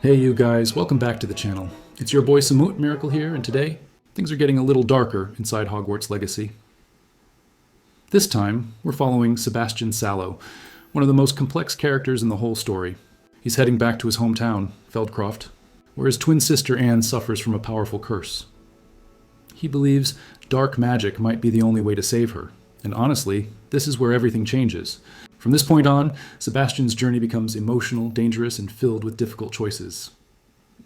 Hey you guys, welcome back to the channel. It's your boy Samut Miracle here, and today, things are getting a little darker inside Hogwarts Legacy. This time, we're following Sebastian Sallow, one of the most complex characters in the whole story. He's heading back to his hometown, Feldcroft, where his twin sister Anne suffers from a powerful curse. He believes dark magic might be the only way to save her, and honestly, this is where everything changes. From this point on, Sebastian's journey becomes emotional, dangerous, and filled with difficult choices.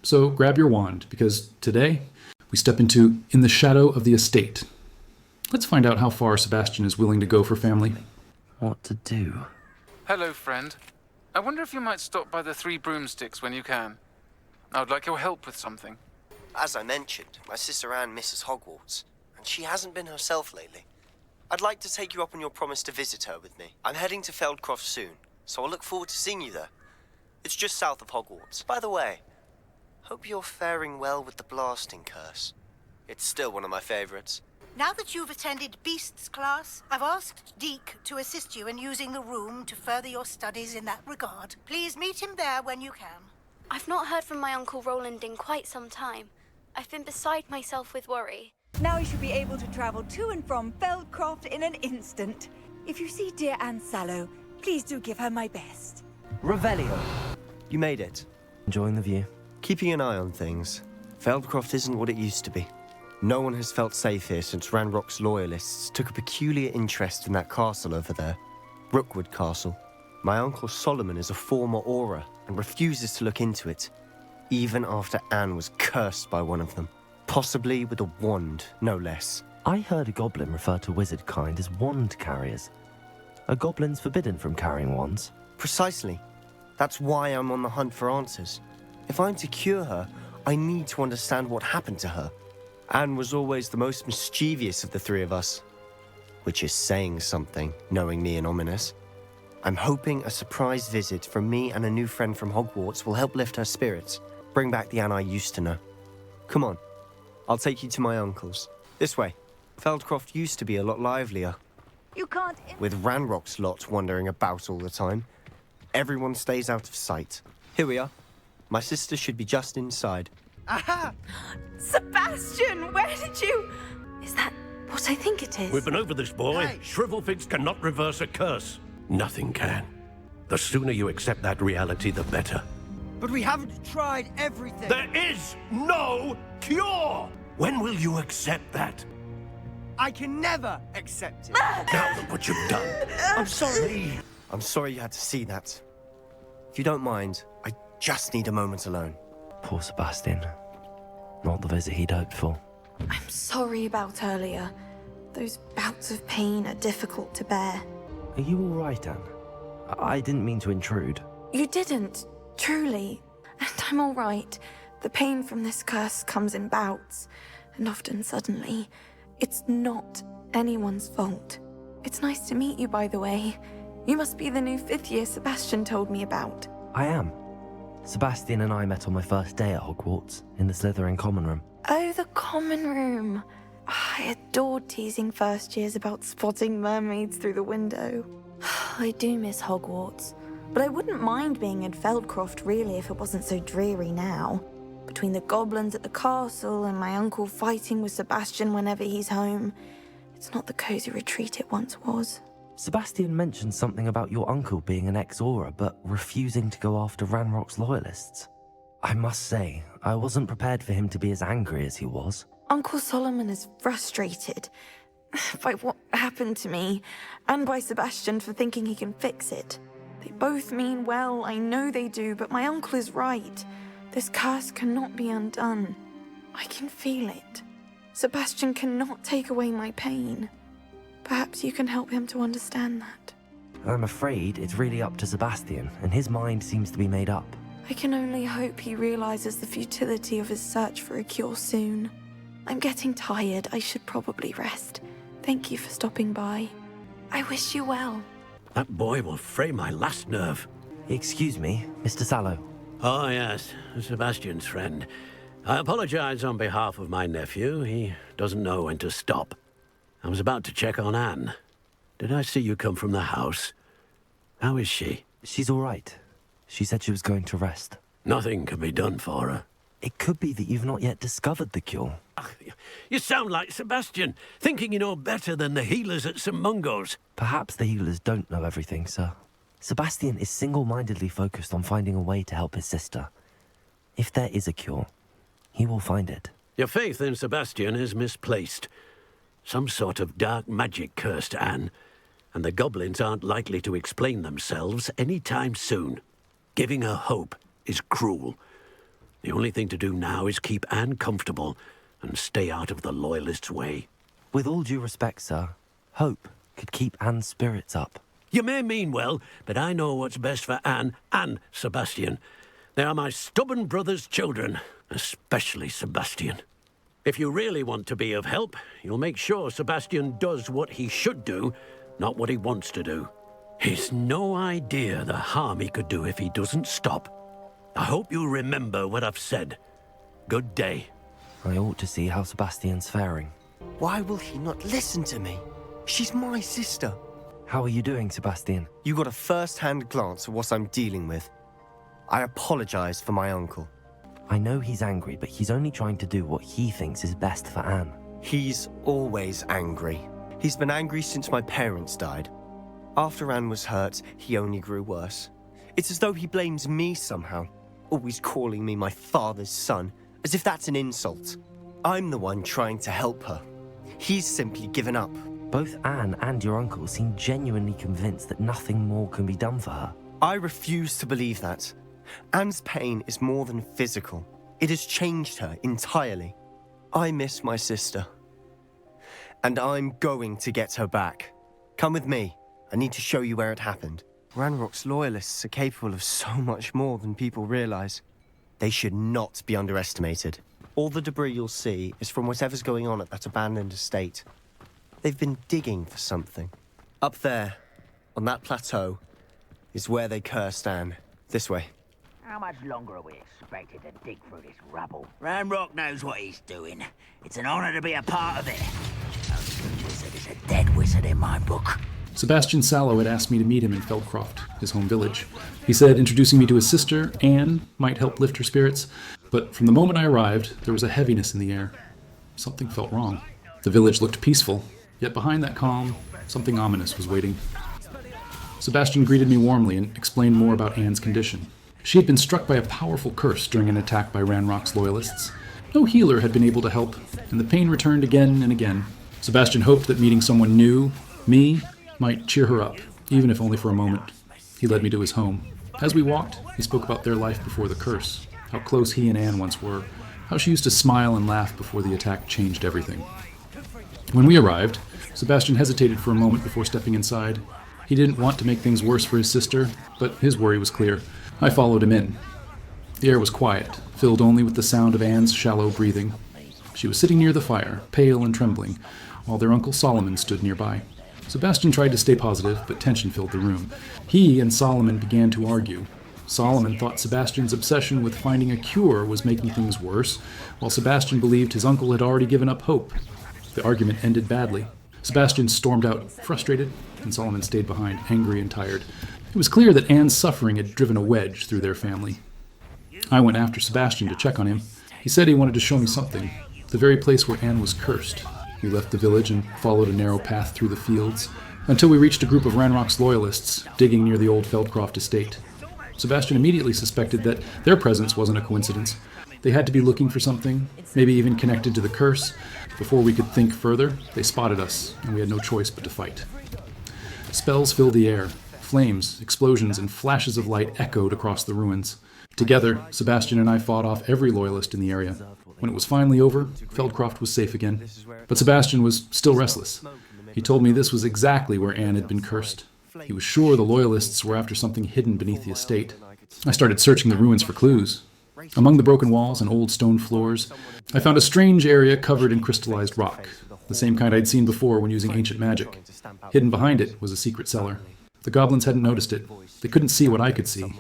So grab your wand, because today we step into In the Shadow of the Estate. Let's find out how far Sebastian is willing to go for family. What to do? Hello, friend. I wonder if you might stop by the Three Broomsticks when you can. I would like your help with something. As I mentioned, my sister Anne misses Hogwarts, and she hasn't been herself lately. I'd like to take you up on your promise to visit her with me. I'm heading to Feldcroft soon, so I'll look forward to seeing you there. It's just south of Hogwarts. By the way, hope you're faring well with the blasting curse. It's still one of my favorites. Now that you've attended Beasts class, I've asked Deke to assist you in using the room to further your studies in that regard. Please meet him there when you can. I've not heard from my Uncle Roland in quite some time. I've been beside myself with worry. Now I should be able to travel to and from Feldcroft in an instant. If you see dear Anne Sallow, please do give her my best. Revelio. You made it. Enjoying the view? Keeping an eye on things. Feldcroft isn't what it used to be. No one has felt safe here since Ranrock's loyalists took a peculiar interest in that castle over there. Rookwood Castle. My Uncle Solomon is a former Auror and refuses to look into it, even after Anne was cursed by one of them. Possibly with a wand, no less. I heard a goblin refer to wizard kind as wand carriers. Are goblins forbidden from carrying wands? Precisely. That's why I'm on the hunt for answers. If I'm to cure her, I need to understand what happened to her. Anne was always the most mischievous of the three of us. Which is saying something, knowing me and Ominous. I'm hoping a surprise visit from me and a new friend from Hogwarts will help lift her spirits, bring back the Anne I used to know. Come on. I'll take you to my uncle's. This way. Feldcroft used to be a lot livelier. You can't... With Ranrock's lot wandering about all the time. Everyone stays out of sight. Here we are. My sister should be just inside. Aha! Sebastian, where did you... Is that what I think it is? We've been over this, boy. Hey. Shrivelfigs cannot reverse a curse. Nothing can. The sooner you accept that reality, the better. But we haven't tried everything. There is no cure! When will you accept that? I can never accept it. Now look what you've done. I'm sorry. I'm sorry you had to see that. If you don't mind, I just need a moment alone. Poor Sebastian. Not the visit he'd hoped for. I'm sorry about earlier. Those bouts of pain are difficult to bear. Are you all right, Anne? I didn't mean to intrude. You didn't, truly. And I'm all right. The pain from this curse comes in bouts, and often suddenly. It's not anyone's fault. It's nice to meet you, by the way. You must be the new 5th year Sebastian told me about. I am. Sebastian and I met on my first day at Hogwarts, in the Slytherin common room. Oh, the common room. I adored teasing first years about spotting mermaids through the window. I do miss Hogwarts, but I wouldn't mind being in Feldcroft really if it wasn't so dreary now. Between the goblins at the castle and my uncle fighting with Sebastian whenever he's home, it's not the cozy retreat it once was. Sebastian mentioned something about your uncle being an ex-Auror, but refusing to go after Ranrock's loyalists. I must say, I wasn't prepared for him to be as angry as he was. Uncle Solomon is frustrated by what happened to me, and by Sebastian for thinking he can fix it. They both mean well, I know they do, but my uncle is right. This curse cannot be undone. I can feel it. Sebastian cannot take away my pain. Perhaps you can help him to understand that. I'm afraid it's really up to Sebastian, and his mind seems to be made up. I can only hope he realizes the futility of his search for a cure soon. I'm getting tired. I should probably rest. Thank you for stopping by. I wish you well. That boy will fray my last nerve. Excuse me, Mr. Sallow. Oh, yes, Sebastian's friend. I apologize on behalf of my nephew. He doesn't know when to stop. I was about to check on Anne. Did I see you come from the house? How is she? She's all right. She said she was going to rest. Nothing can be done for her. It could be that you've not yet discovered the cure. You sound like Sebastian, thinking you know better than the healers at St. Mungo's. Perhaps the healers don't know everything, sir. Sebastian is single-mindedly focused on finding a way to help his sister. If there is a cure, he will find it. Your faith in Sebastian is misplaced. Some sort of dark magic cursed Anne, and the goblins aren't likely to explain themselves any time soon. Giving her hope is cruel. The only thing to do now is keep Anne comfortable and stay out of the Loyalists' way. With all due respect, sir, hope could keep Anne's spirits up. You may mean well, but I know what's best for Anne and Sebastian. They are my stubborn brother's children, especially Sebastian. If you really want to be of help, you'll make sure Sebastian does what he should do, not what he wants to do. He's no idea the harm he could do if he doesn't stop. I hope you'll remember what I've said. Good day. I ought to see how Sebastian's faring. Why will he not listen to me? She's my sister. How are you doing, Sebastian? You got a first-hand glance at what I'm dealing with. I apologize for my uncle. I know he's angry, but he's only trying to do what he thinks is best for Anne. He's always angry. He's been angry since my parents died. After Anne was hurt, he only grew worse. It's as though he blames me somehow, always calling me my father's son, as if that's an insult. I'm the one trying to help her. He's simply given up. Both Anne and your uncle seem genuinely convinced that nothing more can be done for her. I refuse to believe that. Anne's pain is more than physical. It has changed her entirely. I miss my sister. And I'm going to get her back. Come with me. I need to show you where it happened. Ranrock's Loyalists are capable of so much more than people realize. They should not be underestimated. All the debris you'll see is from whatever's going on at that abandoned estate. They've been digging for something. Up there, on that plateau, is where they cursed Anne. This way. How much longer are we expected to dig through this rubble? Ranrock knows what he's doing. It's an honor to be a part of it. A wizard is a dead wizard in my book. Sebastian Sallow had asked me to meet him in Feldcroft, his home village. He said introducing me to his sister, Anne, might help lift her spirits, but from the moment I arrived, there was a heaviness in the air. Something felt wrong. The village looked peaceful, yet behind that calm, something ominous was waiting. Sebastian greeted me warmly and explained more about Anne's condition. She had been struck by a powerful curse during an attack by Ranrock's Loyalists. No healer had been able to help, and the pain returned again and again. Sebastian hoped that meeting someone new, me, might cheer her up, even if only for a moment. He led me to his home. As we walked, he spoke about their life before the curse, how close he and Anne once were, how she used to smile and laugh before the attack changed everything. When we arrived, Sebastian hesitated for a moment before stepping inside. He didn't want to make things worse for his sister, but his worry was clear. I followed him in. The air was quiet, filled only with the sound of Anne's shallow breathing. She was sitting near the fire, pale and trembling, while their Uncle Solomon stood nearby. Sebastian tried to stay positive, but tension filled the room. He and Solomon began to argue. Solomon thought Sebastian's obsession with finding a cure was making things worse, while Sebastian believed his uncle had already given up hope. The argument ended badly. Sebastian stormed out, frustrated, and Solomon stayed behind, angry and tired. It was clear that Anne's suffering had driven a wedge through their family. I went after Sebastian to check on him. He said he wanted to show me something, the very place where Anne was cursed. We left the village and followed a narrow path through the fields, until we reached a group of Ranrock's Loyalists digging near the old Feldcroft estate. Sebastian immediately suspected that their presence wasn't a coincidence. They had to be looking for something, maybe even connected to the curse. Before we could think further, they spotted us, and we had no choice but to fight. Spells filled the air. Flames, explosions, and flashes of light echoed across the ruins. Together, Sebastian and I fought off every Loyalist in the area. When it was finally over, Feldcroft was safe again. But Sebastian was still restless. He told me this was exactly where Anne had been cursed. He was sure the Loyalists were after something hidden beneath the estate. I started searching the ruins for clues. Among the broken walls and old stone floors, I found a strange area covered in crystallized rock, the same kind I'd seen before when using ancient magic. Hidden behind it was a secret cellar. The goblins hadn't noticed it. They couldn't see what I could see.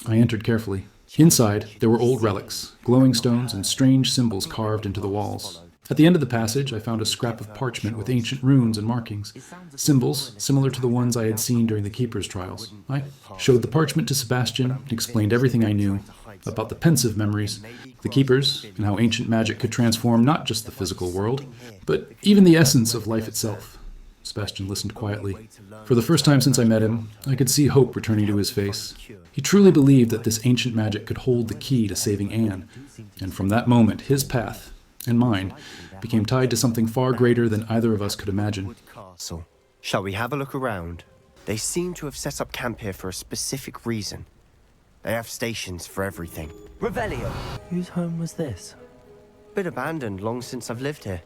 I entered carefully. Inside, there were old relics, glowing stones, and strange symbols carved into the walls. At the end of the passage, I found a scrap of parchment with ancient runes and markings, symbols similar to the ones I had seen during the Keeper's trials. I showed the parchment to Sebastian and explained everything I knew. about the pensive memories, the keepers, and how ancient magic could transform not just the physical world, but even the essence of life itself. Sebastian listened quietly. For the first time since I met him, I could see hope returning to his face. He truly believed that this ancient magic could hold the key to saving Anne, and from that moment, his path, and mine, became tied to something far greater than either of us could imagine. Castle. Shall we have a look around? They seem to have set up camp here for a specific reason. They have stations for everything. Revelio! Whose home was this? Bit abandoned long since I've lived here.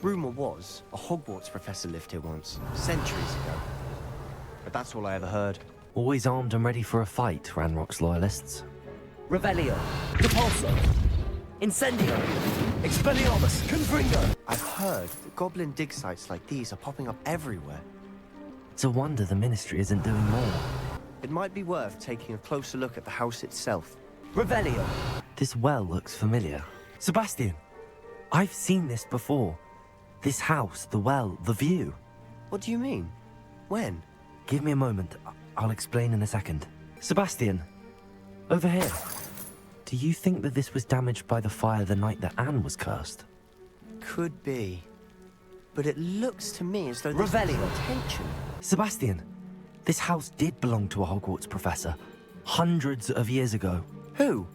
Rumour was, a Hogwarts professor lived here once, centuries ago. But that's all I ever heard. Always armed and ready for a fight, Ranrock's loyalists. Revelio! Repulso! Incendio! Expelliarmus! Confringo! I've heard that goblin dig sites like these are popping up everywhere. It's a wonder the Ministry isn't doing more. It might be worth taking a closer look at the house itself. Revelio! This well looks familiar. Sebastian! I've seen this before. This house, the well, the view. What do you mean? When? Give me a moment. I'll explain in a second. Sebastian! Over here. Do you think that this was damaged by the fire the night that Anne was cursed? Could be. But it looks to me as though there's tension. Sebastian, this house did belong to a Hogwarts professor. Hundreds of years ago. Who?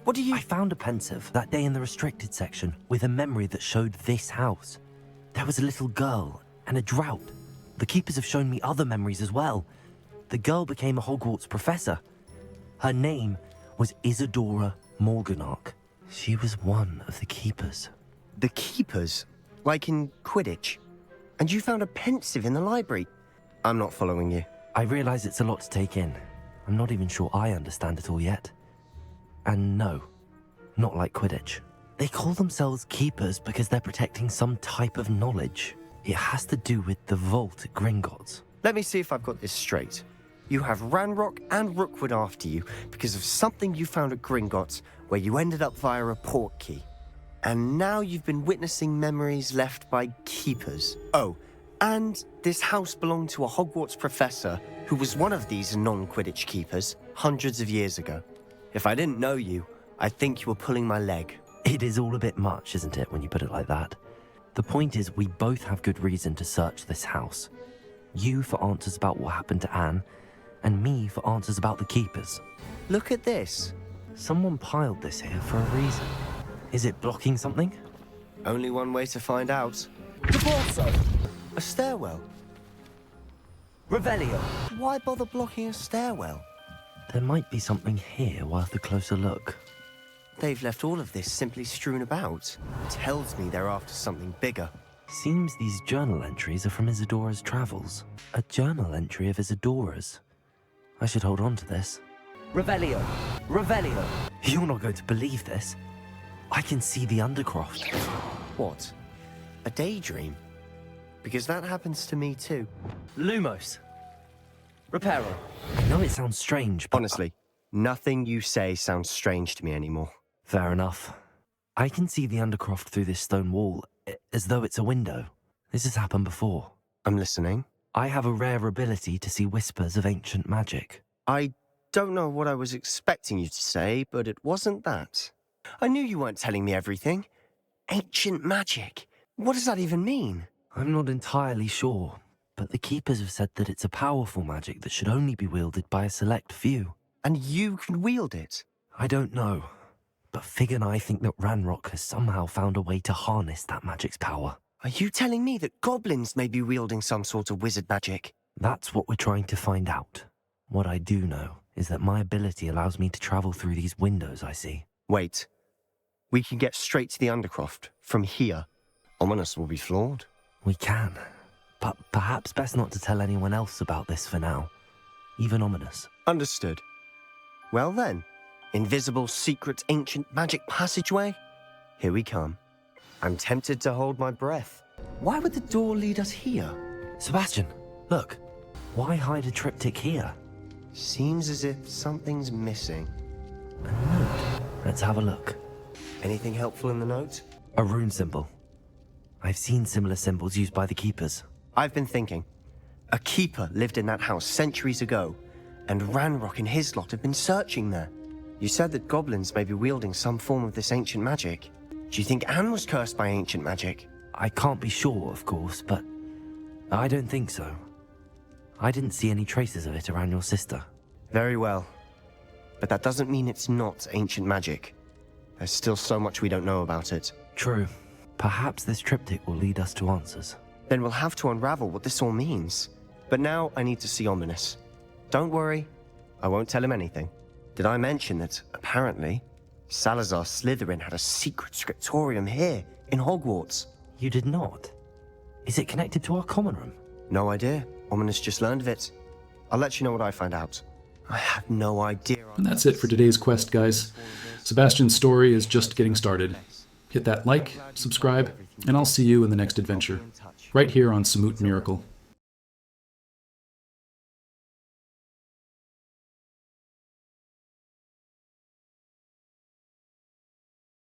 What do you... I found a pensive that day in the restricted section with a memory that showed this house. There was a little girl and a drought. The keepers have shown me other memories as well. The girl became a Hogwarts professor. Her name was Isadora Morganach. She was one of the keepers. The keepers? Like in Quidditch? And you found a pensive in the library? I'm not following you. I realize it's a lot to take in. I'm not even sure I understand it all yet. And no, not like Quidditch. They call themselves keepers because they're protecting some type of knowledge. It has to do with the vault at Gringotts. Let me see if I've got this straight. You have Ranrock and Rookwood after you because of something you found at Gringotts where you ended up via a port key. And now you've been witnessing memories left by keepers. Oh, and this house belonged to a Hogwarts professor who was one of these non-Quidditch keepers hundreds of years ago. If I didn't know you, I'd think you were pulling my leg. It is all a bit much, isn't it, when you put it like that? The point is, we both have good reason to search this house. You for answers about what happened to Anne, and me for answers about the keepers. Look at this. Someone piled this here for a reason. Is it blocking something? Only one way to find out. Repulso! A stairwell. Revelio! Why bother blocking a stairwell? There might be something here worth a closer look. They've left all of this simply strewn about. Tells me they're after something bigger. Seems these journal entries are from Isadora's travels. A journal entry of Isadora's. I should hold on to this. Revelio! Revelio! You're not going to believe this. I can see the Undercroft. What? A daydream? Because that happens to me too. Lumos. Reparo. I know it sounds strange, but... Honestly, nothing you say sounds strange to me anymore. Fair enough. I can see the Undercroft through this stone wall, as though it's a window. This has happened before. I'm listening. I have a rare ability to see whispers of ancient magic. I don't know what I was expecting you to say, but it wasn't that. I knew you weren't telling me everything. Ancient magic. What does that even mean? I'm not entirely sure, but the Keepers have said that it's a powerful magic that should only be wielded by a select few. And you can wield it? I don't know, but Fig and I think that Ranrock has somehow found a way to harness that magic's power. Are you telling me that goblins may be wielding some sort of wizard magic? That's what we're trying to find out. What I do know is that my ability allows me to travel through these windows I see. Wait. We can get straight to the Undercroft from here. Ominous will be floored. We can, but perhaps best not to tell anyone else about this for now. Even Ominous. Understood. Well then, invisible, secret, ancient magic passageway? Here we come. I'm tempted to hold my breath. Why would the door lead us here? Sebastian, look. Why hide a triptych here? Seems as if something's missing. A note. Let's have a look. Anything helpful in the note? A rune symbol. I've seen similar symbols used by the Keepers. I've been thinking. A keeper lived in that house centuries ago, and Ranrock and his lot have been searching there. You said that goblins may be wielding some form of this ancient magic. Do you think Anne was cursed by ancient magic? I can't be sure, of course, but I don't think so. I didn't see any traces of it around your sister. Very well. But that doesn't mean it's not ancient magic. There's still so much we don't know about it. True. Perhaps this triptych will lead us to answers. Then we'll have to unravel what this all means. But now I need to see Ominous. Don't worry, I won't tell him anything. Did I mention that, apparently, Salazar Slytherin had a secret scriptorium here, in Hogwarts? You did not? Is it connected to our common room? No idea. Ominous just learned of it. I'll let you know what I find out. I have no idea. And that's it for today's quest, guys. Sebastian's story is just getting started. Hit that like, subscribe, and I'll see you in the next adventure, right here on Samut Miracle.